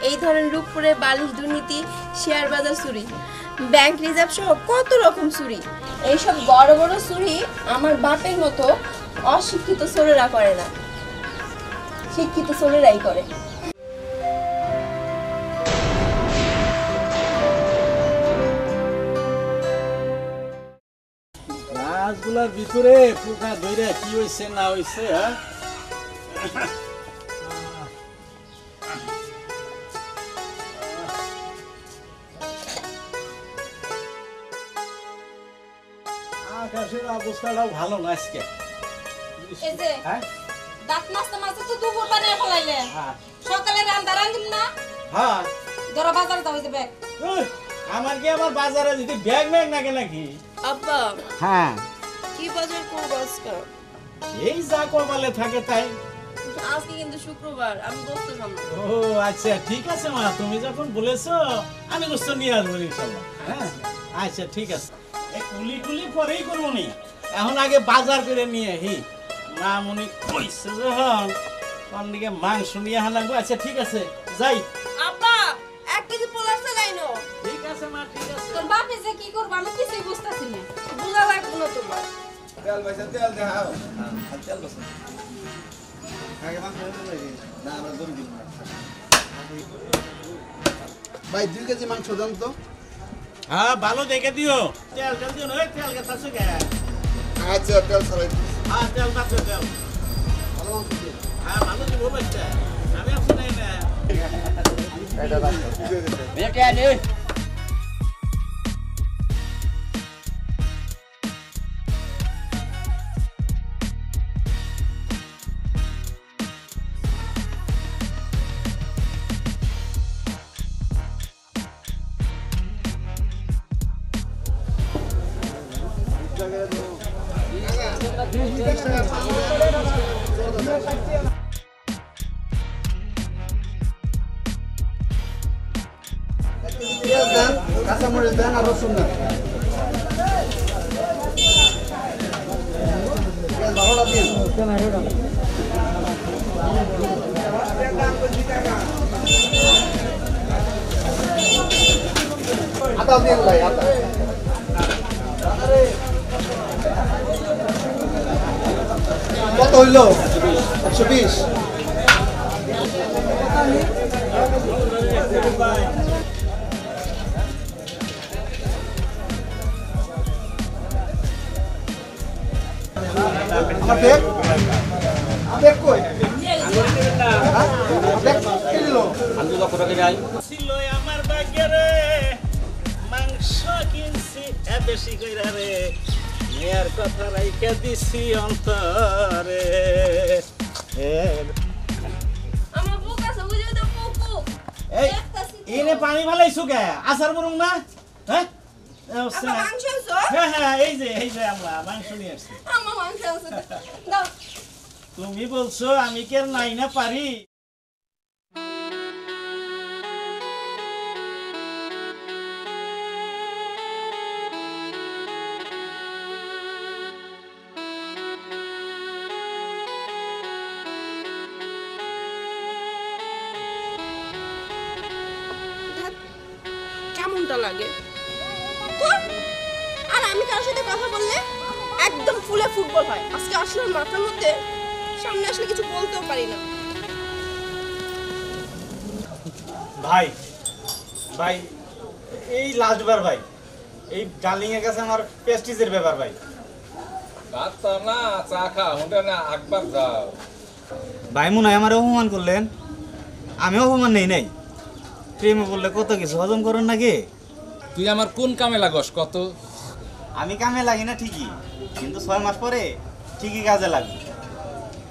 এই ধরনের রূপপুরে বালিশ দুর্নীতি, শেয়ার বাজার চুরি, ব্যাংক রিজার্ভ সহ কত রকম চুরি। এইসব বড় বড় চুরি আমার বাপের মতো অশিক্ষিত ছোড়েরা করে না, শিক্ষিত ছোড়েরাই করে। গাছগুলার ভিতরে পোকা ধরে কি হয়েছে না হয়েছে, আকাশের অবস্থাটাও ভালো না আজকে। দাঁত মাছতে মাছতে তো দুপুর বানিয়ে ফেলাইলে, সকালে রান্না রান্ধিম না। হ্যাঁ ধরো বাজারে যাও, যে ব্যাগ আমার কি আবার বাজারে যদি ব্যাগ ম্যাগ নাকি নাকি? আব্বা হ্যাঁ কি বাজার করবো আজকে? এই যা কপালে থাকে তাই। আজকে কিন্তু শুক্রবার, আমি গোস্ত খাবো। ও আচ্ছা ঠিক আছে মা, তুমি যখন বলেছো আমি গোস্ত নিয়ে আসবো ইনশাআল্লাহ। হ্যাঁ আচ্ছা ঠিক আছে, এই কুলি টুলি পরেই করবো নি, এখন আগে বাজার করে নিয়ে আহি। মা মনে কইছে যখন কোন দিকে মাংস নিয়ে আনবো। আচ্ছা ঠিক আছে যাই। আব্বা 1 কেজি পোলার চালাইনো। ঠিক আছে মা ঠিক আছে। তোর বাপে যে কি করবো আমি কিছুই বুঝতেছি না। বুঝা লাগবে না তোমার। তেল পয়সা তেল দেখাও। আর তেল বসে আগে মাংস নেই না, আমরা দড়ি দিই ভাই। 2 কেজি মাংস দাম তো। হ্যাঁ ভালো দেখে দিও, তেল তেল দিও না, তেল গেছে গে। আচ্ছা তেল ছড়াই। হ্যাঁ তেল মাত্র তেল। ভালো মাংস দিও। হ্যাঁ ভালো দিব বাচ্চা, আমি আসলে নাই না। এটা দাম বেটা নে কাঁচামরিচ দেন আর রসুন দেন। ভালোটা দিন। আদা দিন ভাই, আদা। কত হইল? 120। আমার ব্যাগ ব্যাগ কই? ব্যাগ কে দিল? ছিল আমার ভাগ্যে রে, মাংস কিনছি বেশি কইরা রে, মেয়ের কথা রাইখা দিছি অন্তরে। আমার বুক আছে, বুঝিয়ে দাও বুক। এই এনে পানি ভালাইছো কে? আচার বরং না? হ্যাঁ আব্বা মাংস আনছো? হ্যাঁ হ্যাঁ এই যে আমরা মাংস নিয়ে আসছি। আম্মা মাংস আনছো। দাও। তুমি বলছো আমি কি আর নাই না পারি? কেমনটা লাগে? আর আমি কার সাথে কথা বললে একদম ফুলে ফুটবল হয়। আজকে আসলে মাথার মধ্যে সামনে আসলে কিছু বলতেও পারি না। ভাই ভাই এই লাস্টবার ভাই, এই ডার্লিং এর কাছে আমার প্রেস্টিজের ব্যাপার ভাই। না চা খা হোটেল না একবার যাও। ভাই মনে হয় আমার অপমান করলেন, আমি অপমান নেই নাই। প্রেমে বললে কত কিছু হজম করেন নাকি? তুই আমার কোন কামে লাগস কত? আমি কামে লাগি না ঠিকই, কিন্তু 6 মাস পরে ঠিকই কাজে লাগবে।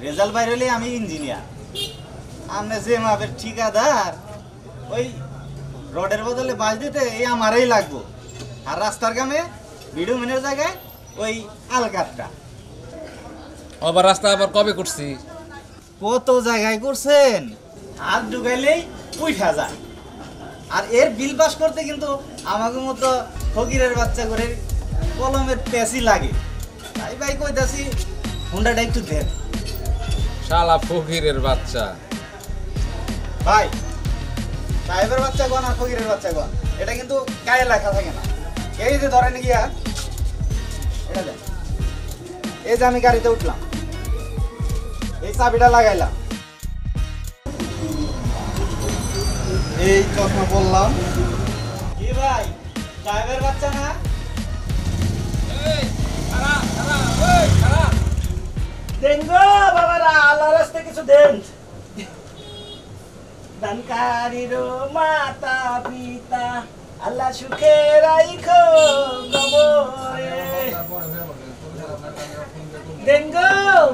রেজাল্ট বাইর হলে আমি ইঞ্জিনিয়ার, আপনি যে মাপের ঠিকাদার, ওই রডের বদলে বাস দিতে এই আমারই লাগবো। আর রাস্তার কামে ভিডিও মেনের জায়গায় ওই আলকাতটা। আবার রাস্তা আবার কবে করছি? কত জায়গায় করছেন, হাত ঢুকাইলেই উঠা যায়। আর এর বিল পাস করতে কিন্তু আমাকে মতো ফকিরের বাচ্চা করে কলমের পেঁচি লাগে। তাই ভাই কইতাছি হুন্ডাটা একটু দেন। শালা ফকিরের বাচ্চা। ভাই সাহেবের বাচ্চা গন আর ফকিরের বাচ্চা গন, এটা কিন্তু গায়ে লেখা থাকে না। এই যে ধরেন গিয়া এটা দেন, এই যে আমি গাড়িতে উঠলাম, এই চাবিটা লাগাইলাম, এই চশমা পরলাম। কি ভাই, সাহেবের বাচ্চা না? দেন গো বাবারা, আল্লাহ রাস্তে কিছু দেন। দানকারীর মাতা পিতা আল্লাহ সুখে রাইখো কবরে। দেন গো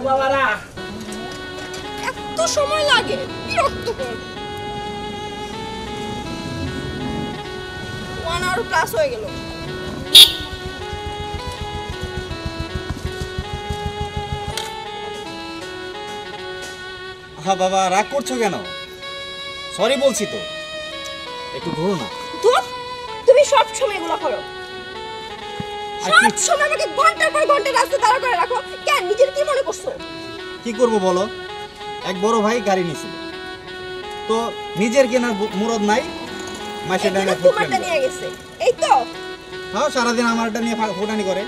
বাবারা। এত সময় লাগে, বিরক্তকর। 1 hour প্লাস হয়ে গেল। হ্যাঁ বাবা, রাগ করছো কেন? সরি বলছি তো, একটু ঘুরো না। ধুর, তুমি সব সময় এগুলো করো। আর সব কি- সময় আমাকে ঘন্টার পর ঘন্টা রাস্তা দাঁড়া করে রাখো। কেন, নিজের কি মনে করছো? কি করব বলো, এক বড় ভাই গাড়ি নিয়েছিল, তো নিজের কেনার মুরদ নাই, মাসে এখানে ডাইনা তোমারটা নিয়ে গেছে, এই তো হ্যাঁ সারাদিন আমারটা নিয়ে ফোটানি করে।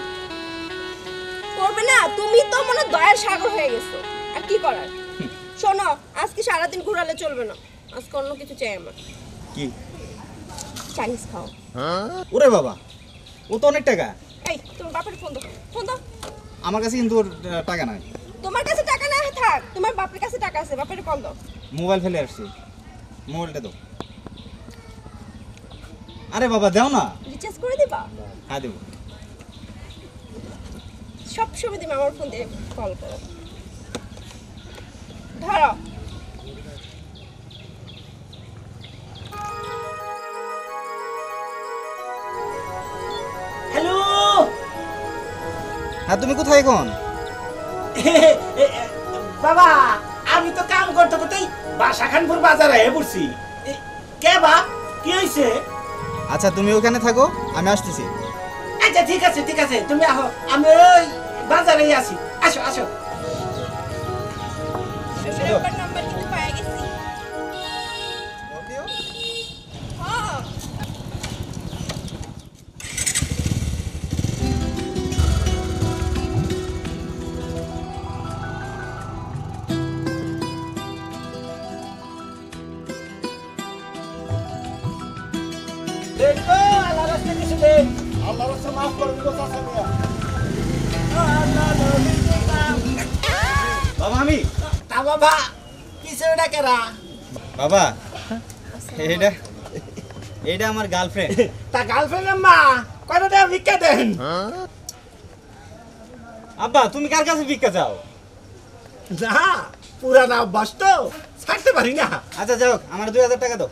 করবে না। তুমি তো মনে দয়ার সাগর হয়ে গেছো, আর কি করার। শোনো, আজকে সারাদিন ঘুরালে চলবে না, আজকে অন্য কিছু চাই আমার। কি? চাইনিজ খাও। ওরে বাবা, ও তো অনেক টাকা। এই, তোমার বাপের ফোন দাও, ফোন দাও। আমার কাছে কিন্তু ওর টাকা নাই। তোমার কাছে টাকা না থাক, তোমার বাপের কাছে টাকা আছে, বাপের কল দাও। মোবাইল ফেলে আসছি, মোবাইলটা দাও। আরে বাবা দাও না। রিচার্জ করে দিবা? হ্যাঁ দেবো। সব সময় তুমি আমার ফোন দিয়ে কল করো। ধরো। হ্যালো। হ্যাঁ তুমি কোথায় এখন? বাবা, আমি তো কাম করতে করতেই বাসা খানপুর বাজারে পড়ছি। কে বাপ, কি হয়েছে? আচ্ছা তুমি ওখানে থাকো, আমি আসতেছি। আচ্ছা ঠিক আছে ঠিক আছে, তুমি আহো, আমি ওই বাজারেই আছি। আসো আসো। শ্বশুর আব্বার নাম্বার কিন্তু পাওয়া গেছি। হ্যাঁ। দেখো, আল্লাহ রাস্তা কিছু দেন। আল্লাহ রাস্তা মাফ করে দিল চাচা মিয়া। বাবা আমি তা বাবা, কিছু ডাকেরা। বাবা এটা এটা আমার গার্লফ্রেন্ড। তা গার্লফ্রেন্ডের মা কয়টা টাকা ভিক্ষা দেন? আব্বা তুমি কার কাছে ভিক্ষা চাও? না, পুরানা অভ্যাস তো, ছাড়তে পারি না। আচ্ছা যাও, আমার 2000 টাকা দাও।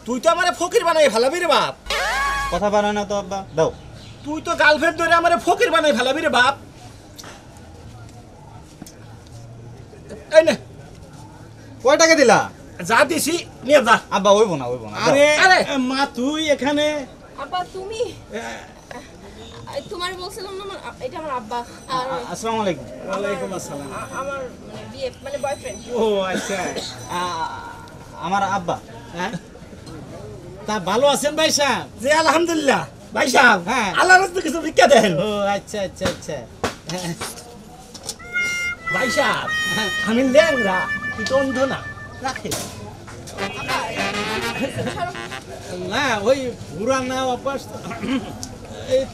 তুই তো আমারে ফকির বানাই ফেলাবি রে বাপ। কথা বানায় না তো আব্বা, দাও। তুই তো গার্লফ্রেন্ড ধরে আমারে ফকির বানাই ফেলাবি রে বাপ। এই নে, কয় টাকা দিলা? যা দিছি নিয়ে যা। আব্বা ওইব না ওইব না, দাও। আরে মা তুই এখানে আব্বা তুমি, তোমার বলছিলাম না এটা আমার আব্বা আর আসসালামু আলাইকুম। ওয়ালাইকুম আসসালাম। আমার বিয়ে মানে বয়ফ্রেন্ড। ও আচ্ছা, আমার আব্বা। হ্যাঁ তা ভালো আছেন ভাই সাহেব? যে আলহামদুলিল্লাহ। ভাই সাহেব, হ্যাঁ। আল্লাহ রাস্তা কিছু ভিক্ষা দেন। ও আচ্ছা আচ্ছা আচ্ছা। ভাই সাহেব, আমি ল্যাংরা, তুই তো অন্ধ না, রাখে। না ওই পুরানা অভ্যাস তো।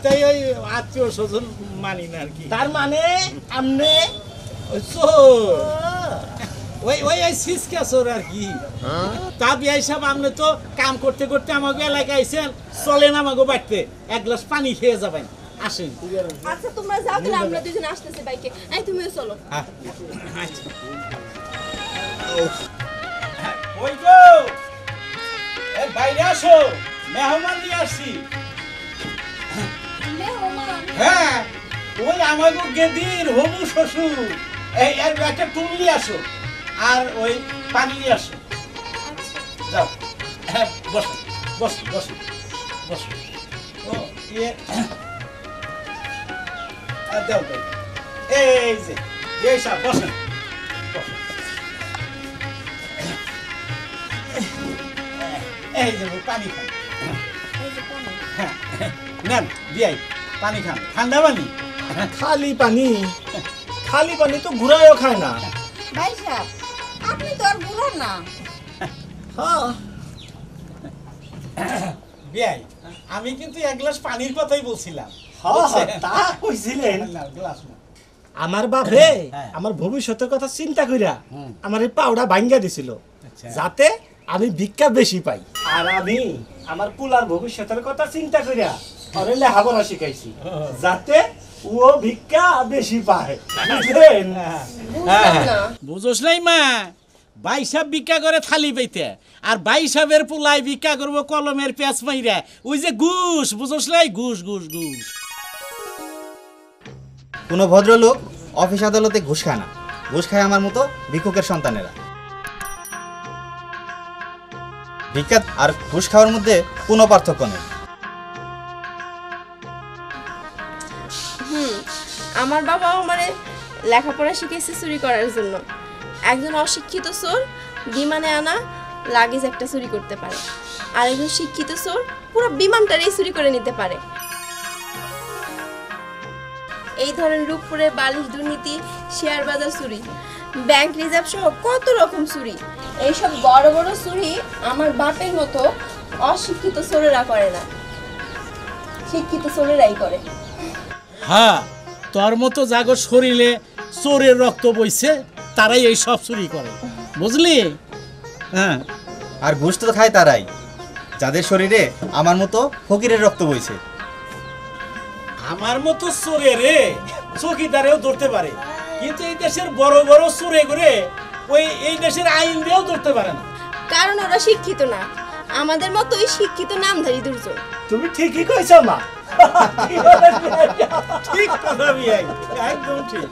তাই ওই আত্মীয় স্বজন মানি না আর কি। তার মানে আমনে ওই চোর, ওই ওই ওই সিসকা চোর আর কি। তা বিয়াই সাহেব, আপনি তো কাম করতে করতে আমাকে এলাকায় আইছেন, চলেন আমাকে বাড়তে, এক গ্লাস পানি খেয়ে যাবেন, আসেন। আচ্ছা তোমরা যাও, তাহলে আমরা দুজন আসতেছি বাইকে। এই তুমিও চলো। হ্যাঁ আচ্ছা। ওই গো, এই বাইরে আসো, মেহমান নিয়ে আসছি। হ্যাঁ, ওই আমাকে গেদির হবু শ্বশুর। এই আর একটা টুল নিয়ে আসো, আর ওই পানি নিয়ে আসো। যাও, হ্যাঁ বসো বসো বসো বসো। ও ইয়ে, দাও দাও। এই যে এই সব বসেন, বসেন। এই যে পানি খান। এই যে পানি। হ্যাঁ, নেন বিয়াই পানি খান, ঠান্ডা পানি। খালি পানি তো ঘুরায়ও খায় না। ভাই সাহেব আপনি তো আর বুড়ো না। হ্যাঁ বিয়াই আমি কিন্তু এক গ্লাস পানির কথাই বলছিলাম। তা কইছিলেন। গ্লাস না। আমার বাপে হ্যাঁ। আমার ভবিষ্যতের কথা চিন্তা কইরা হুম। আমার এই পাউডা ভাঙ্গা দিছিল, আচ্ছা। যাতে আমি ভিক্ষা বেশি পাই। আর আমি আমার পুলার ভবিষ্যতের কথা চিন্তা কইরা ওরে লেখাপড়া শিখাইছি, যাতে ও ভিক্ষা বেশি পায়। বুঝলেন? বুঝলাম না। বুঝোস নাই মা, ভাই সাহেব ভিক্ষা করে থালি পাইতে, আর ভাই সাহেবের পোলাই ভিক্ষা করবো কলমের পেঁচ মাইরা। ওই যে ঘুষ, বুঝোস নাই? ঘুষ ঘুষ ঘুষ। কোনো ভদ্রলোক অফিস আদালতে ঘুষ খায় না, ঘুষ খায় আমার মতো ভিক্ষুকের সন্তানেরা। ভিক্ষা আর ঘুষ খাওয়ার মধ্যে কোনো পার্থক্য নেই। আমার বাবা আমারে লেখাপড়া শিখেছে চুরি করার জন্য। একজন অশিক্ষিত চোর বিমানে আনা লাগেজ একটা চুরি করতে পারে, আর একজন শিক্ষিত চোর পুরো বিমানটারই চুরি করে নিতে পারে। এই ধরনের রূপপুরে বালিশ দুর্নীতি, শেয়ার বাজার চুরি, ব্যাংক রিজার্ভ সহ কত রকম চুরি। এইসব বড় বড় চুরি আমার বাপের মতো অশিক্ষিত চোরেরা করে না, শিক্ষিত চোরেরাই করে। হ্যাঁ, তোর মতো জাগো শরীরে চোরের রক্ত বইছে, তারাই এই সব চুরি করে, বুঝলি? হ্যাঁ, আর ঘুষ তো খায় তারাই যাদের শরীরে আমার মতো ফকিরের রক্ত বইছে। আমার মতো চোরে রে চকিদারেও ধরতে পারে, কিন্তু এই দেশের বড় বড় চোরে করে ওই এই দেশের আইন দিয়েও ধরতে পারে না। কারণ ওরা শিক্ষিত না, আমাদের মতোই শিক্ষিত নামধারী দুর্যোগ। তুমি ঠিকই কইছো মা। ঠিক কথা বিয়াই, একদম ঠিক।